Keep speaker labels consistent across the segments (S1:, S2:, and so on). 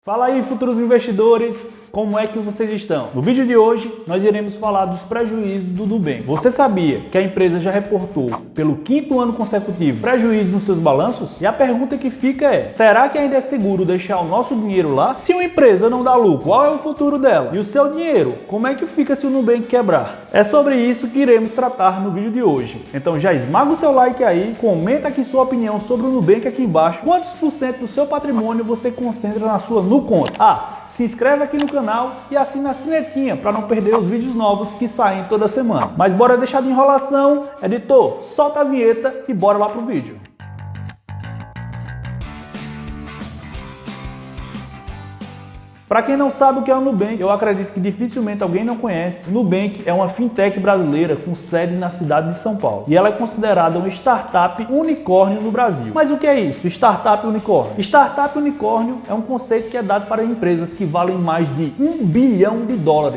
S1: Fala aí, futuros investidores, como é que vocês estão? No vídeo de hoje, nós iremos falar dos prejuízos do Nubank. Você sabia que a empresa já reportou pelo 5º ano consecutivo prejuízos nos seus balanços? E a pergunta que fica é, será que ainda é seguro deixar o nosso dinheiro lá? Se uma empresa não dá lucro, qual é o futuro dela? E o seu dinheiro, como é que fica se o Nubank quebrar? É sobre isso que iremos tratar no vídeo de hoje. Então já esmaga o seu like aí, comenta aqui sua opinião sobre o Nubank aqui embaixo. Quantos por cento do seu patrimônio você concentra na sua conta? Se inscreve aqui no canal e assina a sinetinha para não perder os vídeos novos que saem toda semana. Mas bora deixar de enrolação, editor, solta a vinheta e bora lá pro vídeo. Para quem não sabe o que é o Nubank, eu acredito que dificilmente alguém não conhece. Nubank é uma fintech brasileira com sede na cidade de São Paulo. E ela é considerada uma startup unicórnio no Brasil. Mas o que é isso, startup unicórnio? Startup unicórnio é um conceito que é dado para empresas que valem mais de $1 bilhão.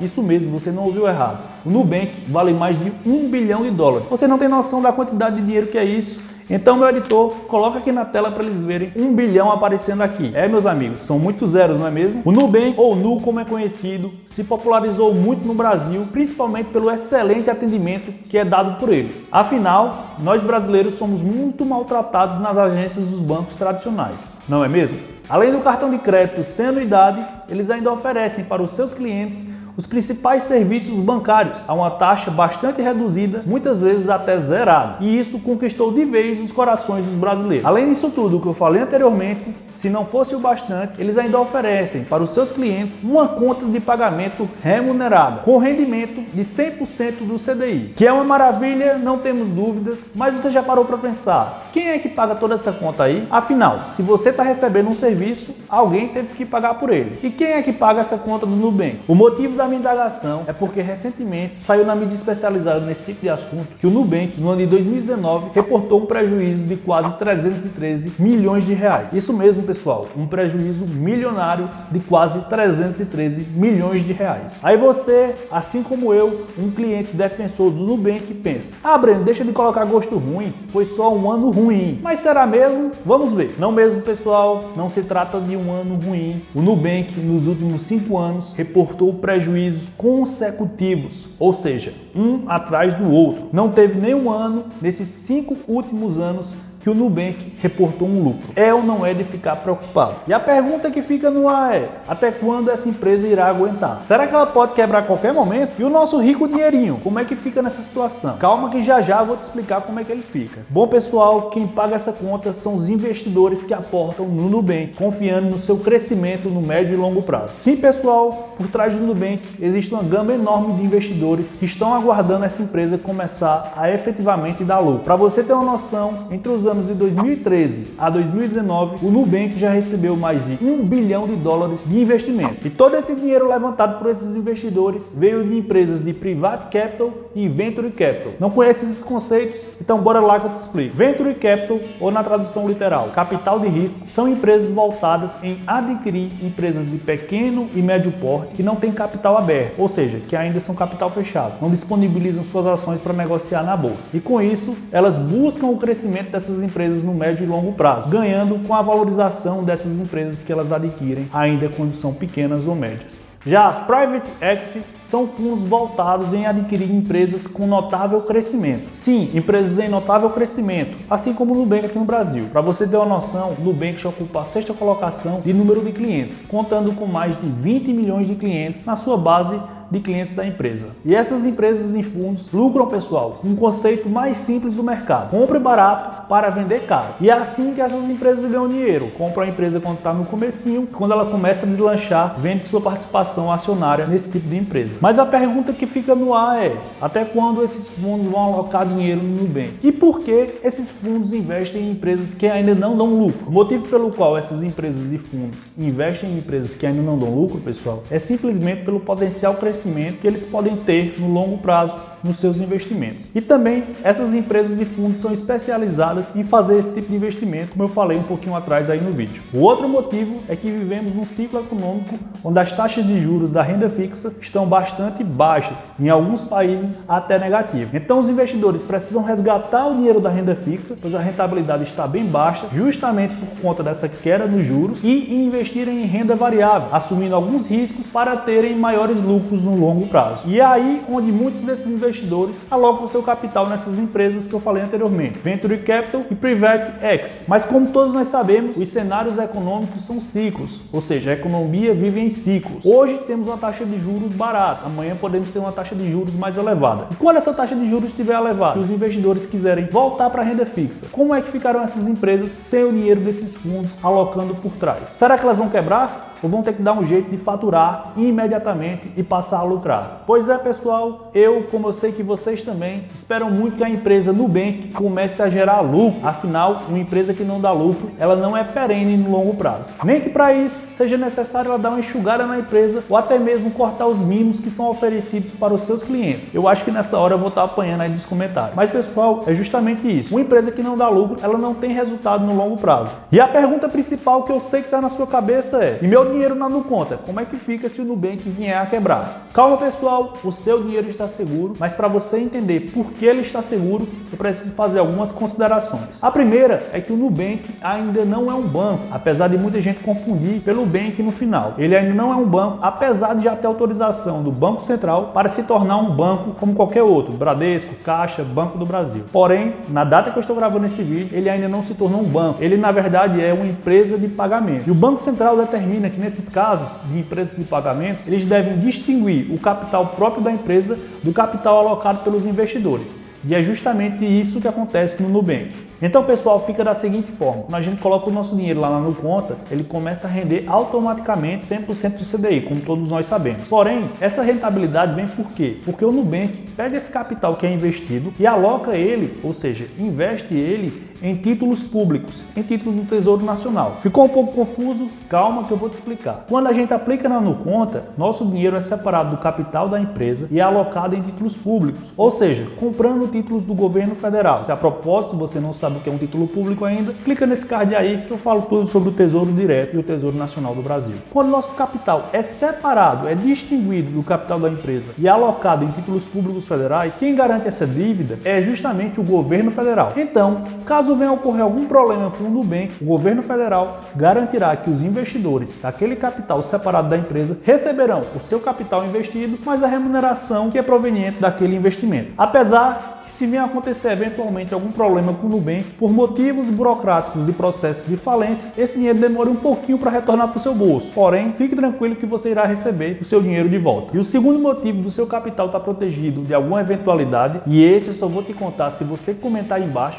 S1: Isso mesmo, você não ouviu errado. O Nubank vale mais de $1 bilhão. Você não tem noção da quantidade de dinheiro que é isso? Então, meu editor, coloca aqui na tela para eles verem 1 bilhão aparecendo aqui. Meus amigos, são muitos zeros, não é mesmo? O Nubank, ou Nu como é conhecido, se popularizou muito no Brasil, principalmente pelo excelente atendimento que é dado por eles. Afinal, nós brasileiros somos muito maltratados nas agências dos bancos tradicionais, não é mesmo? Além do cartão de crédito sem anuidade, eles ainda oferecem para os seus clientes os principais serviços bancários a uma taxa bastante reduzida, muitas vezes até zerada. E isso conquistou de vez os corações dos brasileiros. Além disso tudo que eu falei anteriormente, se não fosse o bastante, eles ainda oferecem para os seus clientes uma conta de pagamento remunerada, com rendimento de 100% do CDI, que é uma maravilha, não temos dúvidas, mas você já parou para pensar, quem é que paga toda essa conta aí? Afinal, se você está recebendo um serviço, alguém teve que pagar por ele. E quem é que paga essa conta do Nubank? O motivo da minha indagação é porque recentemente saiu na mídia especializada nesse tipo de assunto que o Nubank, no ano de 2019, reportou um prejuízo de quase 313 milhões de reais. Isso mesmo, pessoal, um prejuízo milionário de quase 313 milhões de reais. Aí você, assim como eu, um cliente defensor do Nubank, pensa: Breno, deixa de colocar gosto ruim, foi só um ano ruim. Mas será mesmo? Vamos ver. Não mesmo, pessoal, não se trata de um ano ruim. O Nubank, nos últimos 5 anos, reportou prejuízos consecutivos, ou seja, um atrás do outro. Não teve nenhum ano nesses 5 últimos anos que o Nubank reportou um lucro. É ou não é de ficar preocupado? E a pergunta que fica no ar é: até quando essa empresa irá aguentar? Será que ela pode quebrar a qualquer momento? E o nosso rico dinheirinho, como é que fica nessa situação? Calma que já eu vou te explicar como é que ele fica. Bom, pessoal, quem paga essa conta são os investidores que aportam no Nubank, confiando no seu crescimento no médio e longo prazo. Sim, pessoal, por trás do Nubank existe uma gama enorme de investidores que estão aguardando essa empresa começar a efetivamente dar lucro. Para você ter uma noção, entre os anos de 2013 a 2019, o Nubank já recebeu mais de $1 bilhão de investimento. E todo esse dinheiro levantado por esses investidores veio de empresas de Private Capital e Venture Capital. Não conhece esses conceitos? Então bora lá que eu te explico. Venture Capital, ou na tradução literal, capital de risco, são empresas voltadas em adquirir empresas de pequeno e médio porte que não têm capital aberto, ou seja, que ainda são capital fechado, não disponibilizam suas ações para negociar na bolsa. E com isso, elas buscam o crescimento dessas empresas no médio e longo prazo, ganhando com a valorização dessas empresas que elas adquirem, ainda quando são pequenas ou médias. Já Private Equity são fundos voltados em adquirir empresas com notável crescimento. Sim, empresas em notável crescimento, assim como o Nubank aqui no Brasil. Para você ter uma noção, o Nubank já ocupa a 6ª colocação de número de clientes, contando com mais de 20 milhões de clientes na sua base de clientes da empresa. E essas empresas em fundos lucram, pessoal, um conceito mais simples do mercado: compre barato para vender caro. E é assim que essas empresas ganham dinheiro. Compram a empresa quando está no comecinho, quando ela começa a deslanchar, vende sua participação acionária nesse tipo de empresa. Mas a pergunta que fica no ar é: até quando esses fundos vão alocar dinheiro no Nubank? E por que esses fundos investem em empresas que ainda não dão lucro? O motivo pelo qual essas empresas e fundos investem em empresas que ainda não dão lucro, pessoal, é simplesmente pelo potencial crescimento que eles podem ter no longo prazo nos seus investimentos. E também essas empresas e fundos são especializadas em fazer esse tipo de investimento, como eu falei um pouquinho atrás aí no vídeo. O outro motivo é que vivemos num ciclo econômico onde as taxas de juros da renda fixa estão bastante baixas, em alguns países até negativas. Então os investidores precisam resgatar o dinheiro da renda fixa, pois a rentabilidade está bem baixa, justamente por conta dessa queda nos juros, e investirem em renda variável, assumindo alguns riscos para terem maiores lucros no longo prazo. E é aí onde muitos desses investidores alocam seu capital nessas empresas que eu falei anteriormente, Venture Capital e Private Equity. Mas como todos nós sabemos, os cenários econômicos são ciclos, ou seja, a economia vive em ciclos. Hoje temos uma taxa de juros barata, amanhã podemos ter uma taxa de juros mais elevada. E quando essa taxa de juros estiver elevada e os investidores quiserem voltar para a renda fixa, como é que ficarão essas empresas sem o dinheiro desses fundos alocando por trás? Será que elas vão quebrar? Ou vão ter que dar um jeito de faturar imediatamente e passar a lucrar? Pois é, pessoal, como eu sei que vocês também, esperam muito que a empresa Nubank comece a gerar lucro. Afinal, uma empresa que não dá lucro, ela não é perene no longo prazo. Nem que para isso seja necessário ela dar uma enxugada na empresa ou até mesmo cortar os mimos que são oferecidos para os seus clientes. Eu acho que nessa hora eu vou estar apanhando aí nos comentários. Mas, pessoal, é justamente isso. Uma empresa que não dá lucro, ela não tem resultado no longo prazo. E a pergunta principal que eu sei que está na sua cabeça é: e meu dinheiro na Nuconta, como é que fica se o Nubank vier a quebrar? Calma, pessoal, o seu dinheiro está seguro, mas para você entender por que ele está seguro, eu preciso fazer algumas considerações. A primeira é que o Nubank ainda não é um banco, apesar de muita gente confundir pelo Bank no final. Ele ainda não é um banco, apesar de já ter autorização do Banco Central para se tornar um banco como qualquer outro, Bradesco, Caixa, Banco do Brasil. Porém, na data que eu estou gravando esse vídeo, ele ainda não se tornou um banco. Ele, na verdade, é uma empresa de pagamento. E o Banco Central determina que nesses casos de empresas de pagamentos, eles devem distinguir o capital próprio da empresa do capital alocado pelos investidores. E é justamente isso que acontece no Nubank. Então, pessoal, fica da seguinte forma: quando a gente coloca o nosso dinheiro lá na Nuconta, ele começa a render automaticamente 100% de CDI, como todos nós sabemos. Porém, essa rentabilidade vem por quê? Porque o Nubank pega esse capital que é investido e aloca ele, ou seja, investe ele em títulos públicos, em títulos do Tesouro Nacional. Ficou um pouco confuso? Calma que eu vou te explicar. Quando a gente aplica na Nuconta, nosso dinheiro é separado do capital da empresa e é alocado em títulos públicos, ou seja, comprando títulos do governo federal. Se a propósito você não sabe o que é um título público ainda, clica nesse card aí que eu falo tudo sobre o Tesouro Direto e o Tesouro Nacional do Brasil. Quando nosso capital é separado, é distinguido do capital da empresa e alocado em títulos públicos federais, quem garante essa dívida é justamente o governo federal. Então, caso venha a ocorrer algum problema com o Nubank, o governo federal garantirá que os investidores daquele capital separado da empresa receberão o seu capital investido, mais a remuneração que é proveniente daquele investimento. Apesar que, se vier a acontecer eventualmente algum problema com o Nubank, por motivos burocráticos e processos de falência, esse dinheiro demora um pouquinho para retornar para o seu bolso. Porém, fique tranquilo que você irá receber o seu dinheiro de volta. E o segundo motivo do seu capital estar protegido de alguma eventualidade, e esse eu só vou te contar se você comentar aí embaixo,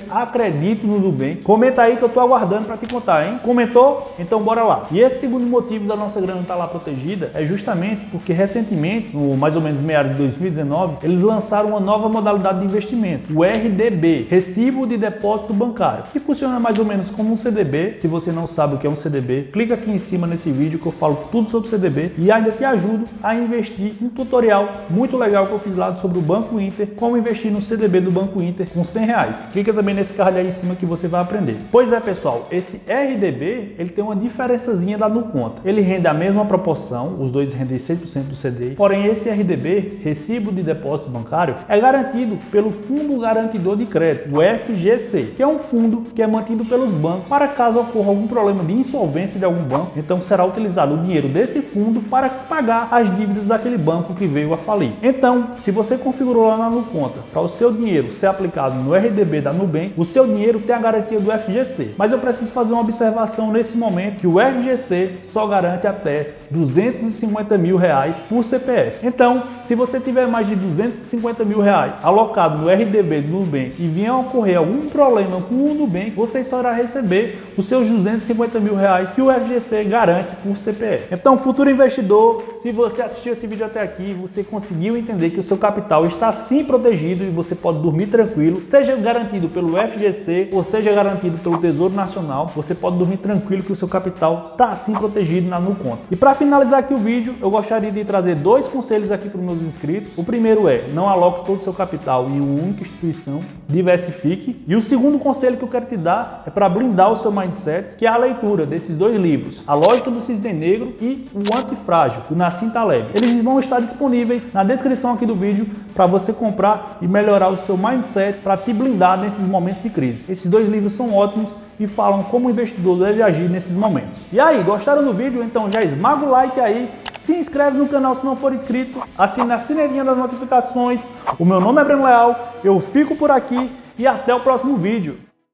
S1: #acredito no Nubank. Comenta aí que eu tô aguardando para te contar, hein? Comentou? Então bora lá. E esse segundo motivo da nossa grana estar lá protegida é justamente porque recentemente, no mais ou menos meados de 2019, eles lançaram uma nova modalidade de investimento, o RDB, Recibo de Depósito Bancário, que funciona mais ou menos como um CDB. Se você não sabe o que é um CDB, clica aqui em cima nesse vídeo que eu falo tudo sobre CDB e ainda te ajudo a investir um tutorial muito legal que eu fiz lá sobre o Banco Inter, como investir no CDB do Banco Inter com R$100. Clica também nesse card aí em cima que você vai aprender. Pois é, pessoal, esse RDB, ele tem uma diferençazinha da Nuconta. Ele rende a mesma proporção, os dois rendem 100% do CDI, porém esse RDB, Recibo de Depósito Bancário, é garantido pelo Fundo Garantidor de Crédito, o FGC, que é um fundo que é mantido pelos bancos para caso ocorra algum problema de insolvência de algum banco, então será utilizado o dinheiro desse fundo para pagar as dívidas daquele banco que veio a falir. Então, se você configurou lá na Nuconta para o seu dinheiro ser aplicado no RDB da Nubank, o seu dinheiro tem a garantia do FGC. Mas eu preciso fazer uma observação nesse momento, que o FGC só garante até R$250 mil por CPF. Então, se você tiver mais de R$250 mil reais alocado no RDB do Nubank e vier a ocorrer algum problema com o Nubank, você só irá receber os seus 250 mil reais que o FGC garante por CPF. Então, futuro investidor, se você assistiu esse vídeo até aqui, você conseguiu entender que o seu capital está sim protegido e você pode dormir tranquilo, seja garantido pelo FGC ou seja garantido pelo Tesouro Nacional, você pode dormir tranquilo que o seu capital está sim protegido na NuConta. E para finalizar aqui o vídeo, eu gostaria de trazer dois conselhos aqui para os meus inscritos. O primeiro é, não aloque todo o seu capital em uma única instituição, diversifique. E o segundo conselho que eu quero te dar é para blindar o seu mindset, que é a leitura desses dois livros, A Lógica do Cisne Negro e O Antifrágil, do Nassim Taleb. Eles vão estar disponíveis na descrição aqui do vídeo para você comprar e melhorar o seu mindset para te blindar nesses momentos de crise. Esses dois livros são ótimos e falam como o investidor deve agir nesses momentos. E aí, gostaram do vídeo? Então já esmaga o like aí, se inscreve no canal se não for inscrito, assina a sininho das notificações. O meu nome é Breno Leal, eu fico por aqui e até o próximo vídeo.